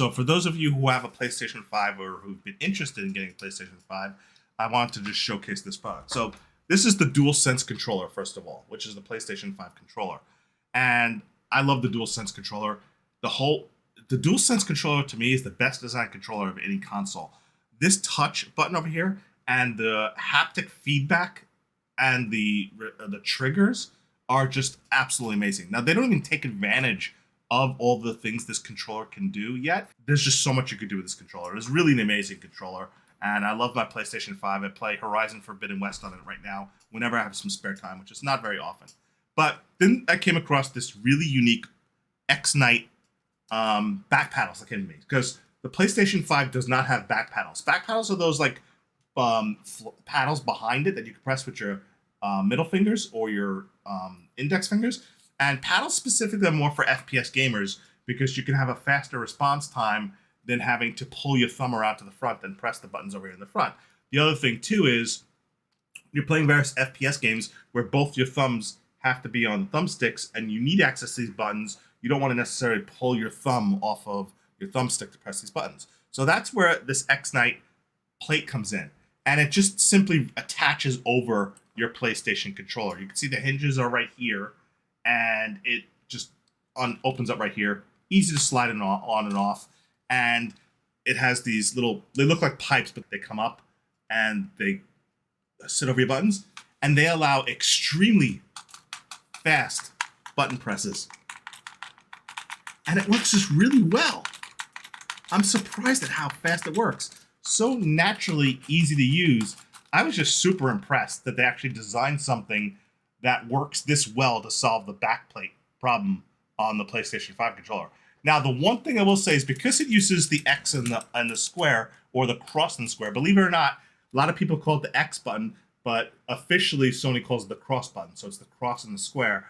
So for those of you who have a PlayStation 5 or who've been interested in getting a PlayStation 5, I wanted to just showcase this product. So this is the DualSense controller, first of all, which is the PlayStation 5 controller. And I love the DualSense controller. The DualSense controller to me is the best designed controller of any console. This touch button over here and the haptic feedback and the triggers are just absolutely amazing. Now, they don't even take advantage of all the things this controller can do yet. There's just so much you could do with this controller. It's really an amazing controller, and I love my PlayStation 5. I play Horizon Forbidden West on it right now whenever I have some spare time, which is not very often. But then I came across this really unique ExKnight back paddles that came to me, because the PlayStation 5 does not have back paddles. Back paddles are those like paddles behind it that you can press with your middle fingers or your index fingers. And paddles specifically are more for FPS gamers because you can have a faster response time than having to pull your thumb around to the front and press the buttons over here in the front. The other thing too is you're playing various FPS games where both your thumbs have to be on thumbsticks and you need access to these buttons. You don't want to necessarily pull your thumb off of your thumbstick to press these buttons. So that's where this ExKnight plate comes in. And it just simply attaches over your PlayStation controller. You can see the hinges are right here, and it just opens up right here. Easy to slide it on and off. And it has these little, they look like pipes, but they come up and they sit over your buttons. And they allow extremely fast button presses. And it works just really well. I'm surprised at how fast it works. So naturally easy to use. I was just super impressed that they actually designed something that works this well to solve the backplate problem on the PlayStation 5 controller. Now, the one thing I will say is because it uses the X and the square, or the cross and square, believe it or not, a lot of people call it the X button, but officially Sony calls it the cross button. So it's the cross and the square.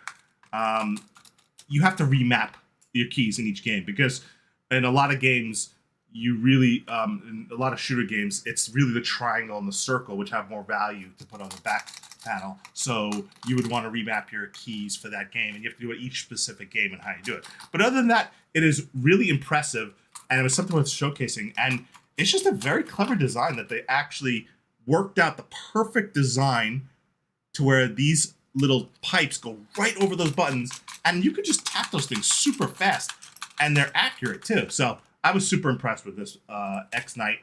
You have to remap your keys in each game because in a lot of games, you really, in a lot of shooter games, it's really the triangle and the circle which have more value to put on the back panel. So you would want to remap your keys for that game, and you have to do it each specific game and how you do it. But other than that, it is really impressive, and it was something worth showcasing. And it's just a very clever design that they actually worked out the perfect design to where these little pipes go right over those buttons, and you could just tap those things super fast, and they're accurate too. So I was super impressed with this ExKnight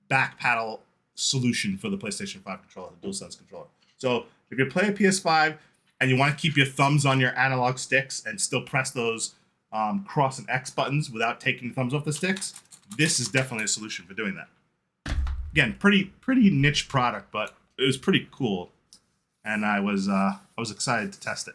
back paddle solution for the PlayStation 5 controller, the DualSense controller. So if you play a PS5 and you want to keep your thumbs on your analog sticks and still press those cross and X buttons without taking the thumbs off the sticks, this is definitely a solution for doing that. Again, pretty niche product, but it was pretty cool, and I was excited to test it.